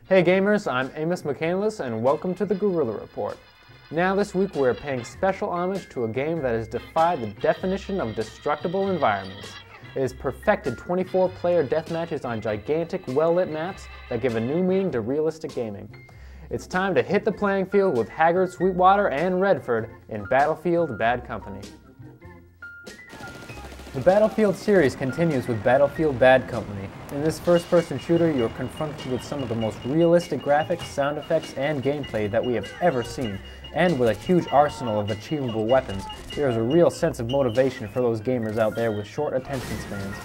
Hey gamers, I'm Amos McCandless and welcome to the Guerrilla Report. Now this week we're paying special homage to a game that has defied the definition of destructible environments. It has perfected 24-player deathmatches on gigantic, well-lit maps that give a new meaning to realistic gaming. It's time to hit the playing field with Haggard, Sweetwater, and Redford in Battlefield Bad Company. The Battlefield series continues with Battlefield Bad Company. In this first-person shooter, you're confronted with some of the most realistic graphics, sound effects, and gameplay that we have ever seen. And with a huge arsenal of achievable weapons, there is a real sense of motivation for those gamers out there with short attention spans.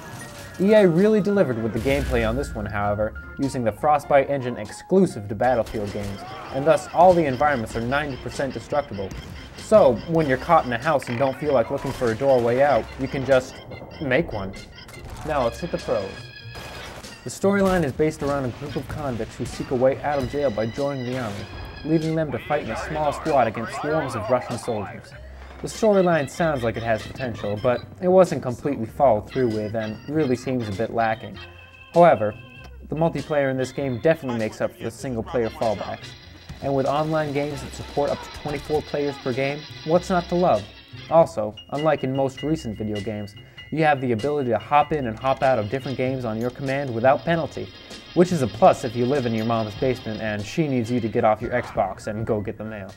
EA really delivered with the gameplay on this one, however, using the Frostbite engine exclusive to Battlefield games, and thus all the environments are 90% destructible. So, when you're caught in a house and don't feel like looking for a doorway out, you can just make one. Now let's hit the pros. The storyline is based around a group of convicts who seek a way out of jail by joining the army, leaving them to fight in a small squad against swarms of Russian soldiers. The storyline sounds like it has potential, but it wasn't completely followed through with and really seems a bit lacking. However, the multiplayer in this game definitely makes up for the single-player fallbacks. And with online games that support up to 24 players per game, what's not to love? Also, unlike in most recent video games, you have the ability to hop in and hop out of different games on your command without penalty, which is a plus if you live in your mom's basement and she needs you to get off your Xbox and go get the mail.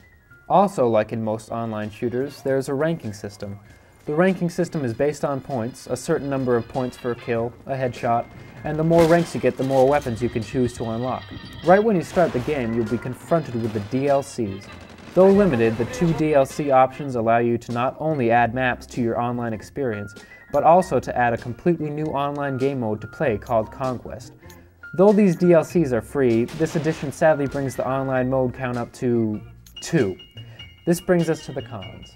Also, like in most online shooters, there's a ranking system. The ranking system is based on points, a certain number of points for a kill, a headshot, and the more ranks you get, the more weapons you can choose to unlock. Right when you start the game, you'll be confronted with the DLCs. Though limited, the 2 DLC options allow you to not only add maps to your online experience, but also to add a completely new online game mode to play called Conquest. Though these DLCs are free, this edition sadly brings the online mode count up to 2. This brings us to the cons.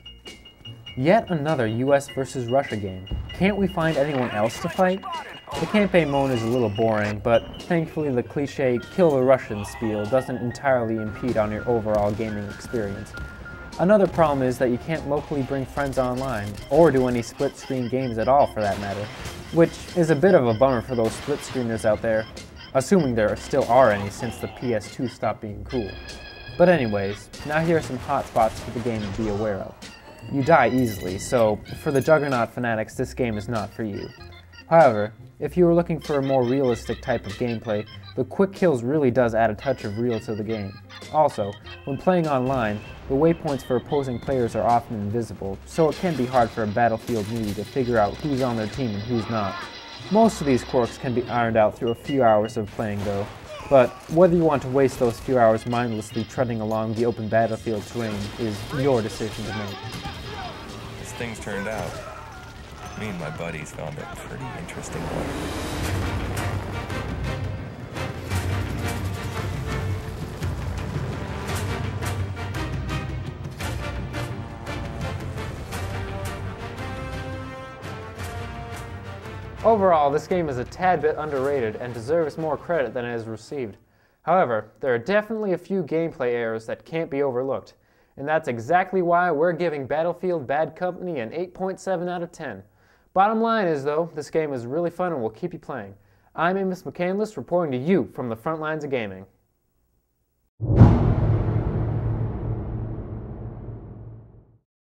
Yet another US versus Russia game. Can't we find anyone else to fight? The campaign mode is a little boring, but thankfully the cliche "kill the Russians" spiel doesn't entirely impede on your overall gaming experience. Another problem is that you can't locally bring friends online, or do any split-screen games at all for that matter, which is a bit of a bummer for those split-screeners out there, assuming there still are any since the PS2 stopped being cool. But anyways, now here are some hotspots for the game to be aware of. You die easily, so for the Juggernaut fanatics, this game is not for you. However, if you were looking for a more realistic type of gameplay, the quick kills really does add a touch of real to the game. Also, when playing online, the waypoints for opposing players are often invisible, so it can be hard for a Battlefield newbie to figure out who's on their team and who's not. Most of these quirks can be ironed out through a few hours of playing though, but whether you want to waste those few hours mindlessly treading along the open Battlefield terrain is your decision to make. As things turned out, me and my buddies found a pretty interesting one. Overall, this game is a tad bit underrated and deserves more credit than it has received. However, there are definitely a few gameplay errors that can't be overlooked, and that's exactly why we're giving Battlefield Bad Company an 8.7 out of 10. Bottom line is though, this game is really fun and will keep you playing. I'm Amos McCandless reporting to you from the front lines of gaming.